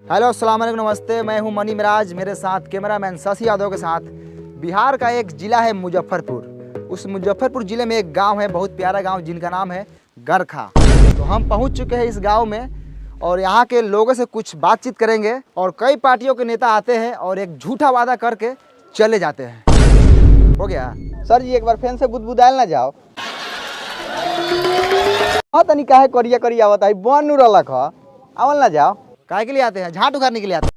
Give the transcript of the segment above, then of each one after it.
Hello अस्सलाम वालेकुम नमस्ते, मैं हूं मनी मिराज, मेरे साथ कैमरामैन शशि यादव के साथ। बिहार का एक ज़िला है मुजफ्फरपुर। उस मुजफ्फरपुर ज़िले में एक गांव है, बहुत प्यारा गांव, जिनका नाम है गरखा। तो हम पहुंच चुके हैं इस गांव में और यहाँ के लोगों से कुछ बातचीत करेंगे। और कई पार्टियों के नेता आते हैं और एक झूठा वादा करके चले जाते हैं। हो गया सर जी, एक बार फैन से बुदबुदाल ना जाओ। हाँ तनी काहे करिया करिया आवत है बन नु रलक ह आवल ना जाओ। काहे के लिए आते हैं? झाट उखाड़ने के लिए आते हैं।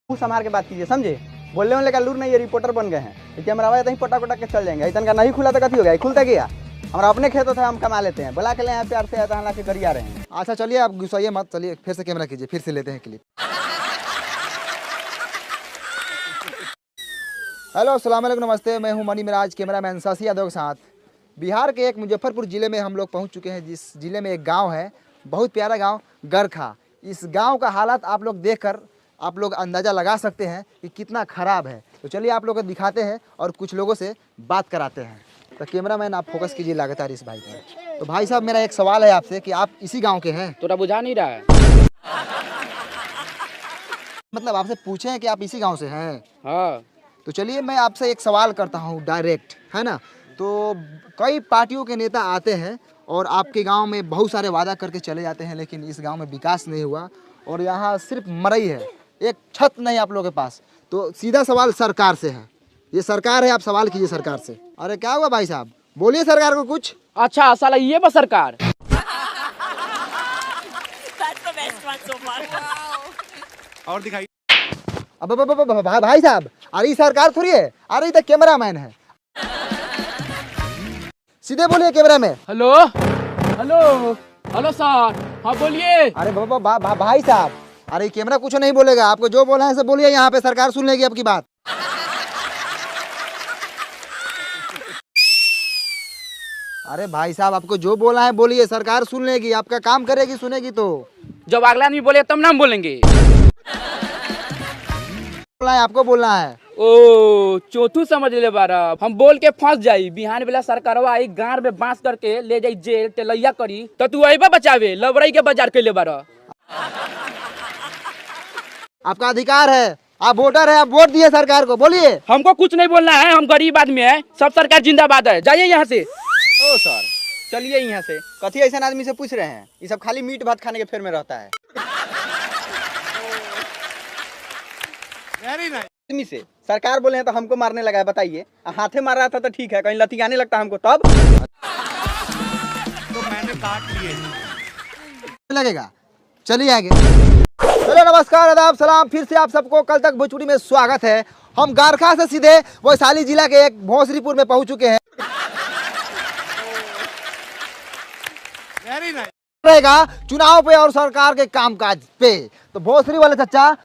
मुँह संभाल के बात कीजिए, समझे? बोलने वाले का लूर नहीं, ये रिपोर्टर बन गए हैं। कैमरा आया तो पटा पटा के चल जाएंगे। इतना का नहीं खुला तो कथी हो गया? खुलता गया हमारा अपने खेत होता है, हम कमा लेते हैं। बुला के ले यहाँ प्यार से आता है, करिया रहे हैं। अच्छा चलिए, आप गुस्साइए मत, चलिए फिर से कैमरा कीजिए, फिर से लेते हैं क्लिप। हेलो अस्सलाम वालेकुम नमस्ते, मैं हूं मनी मिराज, कैमरामैन शशि यादव के साथ। बिहार के एक मुजफ्फरपुर ज़िले में हम लोग पहुंच चुके हैं, जिस ज़िले में एक गांव है, बहुत प्यारा गांव गरखा। इस गांव का हालात आप लोग देखकर आप लोग अंदाज़ा लगा सकते हैं कि कितना ख़राब है। तो चलिए आप लोग को दिखाते हैं और कुछ लोगों से बात कराते हैं। तो कैमरामैन आप फोकस कीजिए लगातार इस भाई पर। तो भाई साहब, मेरा एक सवाल है आपसे कि आप इसी गाँव के हैं? तोरा बुझा नहीं रहा है? मतलब आपसे पूछे हैं कि आप इसी गाँव से हैं? हाँ। तो चलिए मैं आपसे एक सवाल करता हूँ डायरेक्ट, है ना। तो कई पार्टियों के नेता आते हैं और आपके गांव में बहुत सारे वादा करके चले जाते हैं, लेकिन इस गांव में विकास नहीं हुआ और यहाँ सिर्फ मरई है, एक छत नहीं आप लोगों के पास। तो सीधा सवाल सरकार से है, ये सरकार है, आप सवाल कीजिए सरकार से। अरे क्या हुआ भाई साहब, बोलिए सरकार को कुछ। अच्छा साला ये बस सरकार। और दिखाई। अब भाई साहब, अरे ये सरकार थोड़ी है, अरे ये तो कैमरामैन है। सीधे बोलिए कैमरा में। हेलो हेलो हेलो सर, हाँ बोलिए। अरे भाई साहब, अरे कैमरा कुछ नहीं बोलेगा, आपको जो बोला है सब बोलिए, यहाँ पे सरकार सुन लेगी आपकी बात। अरे भाई साहब, आपको जो बोला है बोलिए, सरकार सुन लेगी, आपका काम करेगी, सुनेगी। तो जब अगला आदमी बोले तब ना हम बोलेंगे। बोलना है, आपको बोलना है। ओ चौथू समझ ले बारा, हम बोल के फंस जाई। बिहान बेला सरकारवा आई गांव में बांस करके ले जाई जेल, तेलैया करी तो तू अइबा बचावे, लबरई के बाजार के ले बारा। आपका अधिकार है, आप वोटर है, आप वोट दिए सरकार को, बोलिए। हमको कुछ नहीं बोलना है, हम गरीब आदमी है, सब सरकार जिंदाबाद है। जाइए यहाँ से। ओ सर चलिए यहाँ से। कथी ऐसा आदमी से पूछ रहे हैं? ये सब खाली मीट भात खाने के फेर में रहता है। आदमी से सरकार बोले हैं तो हमको मारने लगा है, बताइए। हाथे मार रहा था तो ठीक है, कहीं लतियाने लगता हमको तब। तो मैंने काट लिए लगेगा। चलिए आगे। हेलो नमस्कार आदाब सलाम, फिर से आप सबको कल तक भोजपुरी में स्वागत है। हम गरखा से सीधे वैशाली जिला के एक भोसरीपुर में पहुंच चुके हैं। रहेगा चुनाव पे और सरकार के कामकाज पे। तो भोसरी वाले चचा,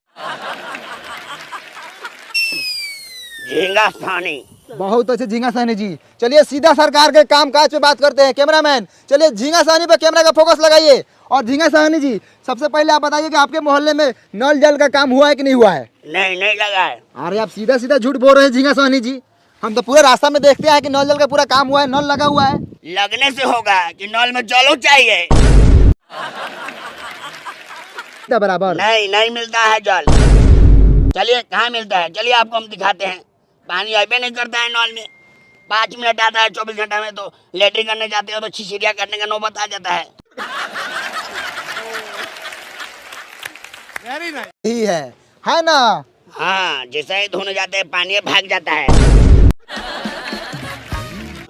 झींगा सानी। बहुत अच्छे झींगा सानी जी। चलिए सीधा सरकार के कामकाज पे बात करते हैं। कैमरामैन चलिए झींगा सानी पे कैमरा का फोकस लगाइए। और झींगा सानी जी, सबसे पहले आप बताइए कि आपके मोहल्ले में नल जल का काम हुआ है कि नहीं हुआ है? नहीं लगा है। अरे आप सीधा सीधा झूठ बोल रहे हैं झींगा सानी जी। हम तो पूरे रास्ता में देखते हैं कि नल जल का पूरा काम हुआ है, नल लगा हुआ है। लगने से होगा कि नल में जल चाहिए। बराबर नहीं मिलता है जल। चलिए कहाँ मिलता है, चलिए आपको हम दिखाते हैं। पानी अबे नहीं करता है नल में। 5 मिनट आता है 24 घंटा में, तो लेटरिन करने जाते हो तो छिछिरिया करने का नौबत आ जाता है। ही है ना। हाँ, जैसे ही धोने जाते हैं पानी भाग जाता है।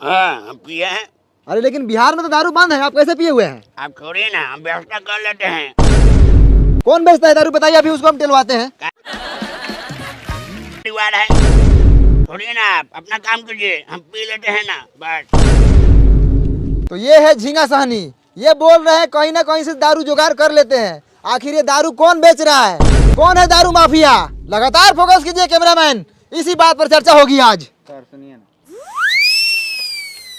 हाँ हम पिए हैं। अरे लेकिन बिहार में तो दारू बंद है, आप कैसे पिए हुए हैं? आप छोड़िए ना, हम व्यवस्था कर लेते हैं। कौन बेचता है दारू बताइए, अभी उसको हम टिलवाते हैं। परिवार है, छोड़िए ना, आप अपना काम कीजिए, हम पी लेते हैं ना बस। तो ये है झींगा सहनी, ये बोल रहे हैं कहीं ना कहीं से दारू जुगाड़ कर लेते हैं। आखिर ये दारू कौन बेच रहा है? कौन है दारू माफिया? लगातार फोकस कीजिए कैमरामैन, इसी बात पर चर्चा होगी आज। सर सुनिए ना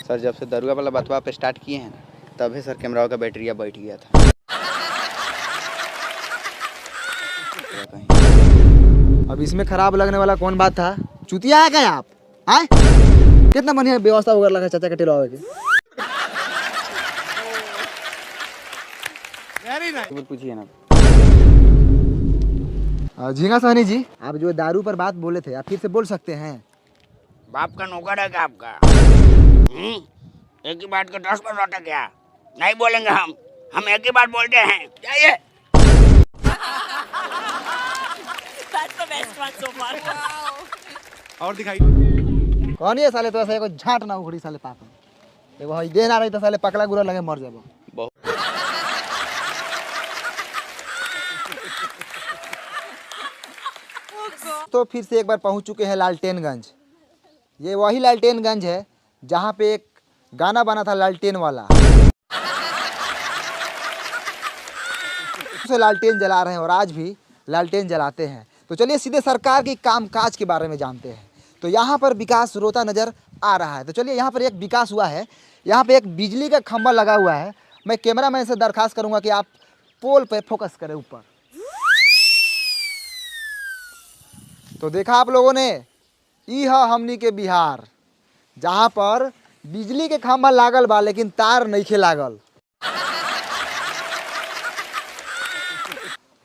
सर, जब से दरुआ वाला बतवा पे स्टार्ट किए हैं ना, तभी सर कैमरा का बैटरिया बैठ गया था। अब इसमें खराब लगने वाला कौन बात था? चुतिया है क्या आप? आए कितना बढ़िया व्यवस्था वगैरह लगा चाचा के टिलवावे के। Very nice. कुछ पूछिए ना। झींगा सोनी जी, आप जो दारू पर बात बोले थे आप फिर से बोल सकते हैं? बाप का नौकर है क्या आपका? एक ही बात को 10 बार लौटा क्या? नहीं बोलेंगे हम एक ही बात बोलते हैं। जाइए। और दिखाई। कौन ये साले तो ऐसा एगो झाट ना उखड़ी साले पाप एगो हई देना रही तो साले पकड़ा गुरा लगे मर जाबो। तो फिर से एक बार पहुंच चुके हैं लालटेनगंज। ये वही लालटेनगंज है जहाँ पे एक गाना बना था लालटेन वाला। से लालटेन जला रहे हैं और आज भी लालटेन जलाते हैं। तो चलिए सीधे सरकार की कामकाज के बारे में जानते हैं। तो यहाँ पर विकास रोता नजर आ रहा है। तो चलिए यहाँ पर एक विकास हुआ है। यहाँ पे एक बिजली का खंभा लगा हुआ है। मैं कैमरामैन से दरखास्त करूँगा कि आप पोल पे फोकस करें ऊपर। तो देखा आप लोगों ने, ई है हमनी के बिहार जहाँ पर बिजली के खंभा लागल बा लेकिन तार नइखे लागल।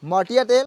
मटिया तेल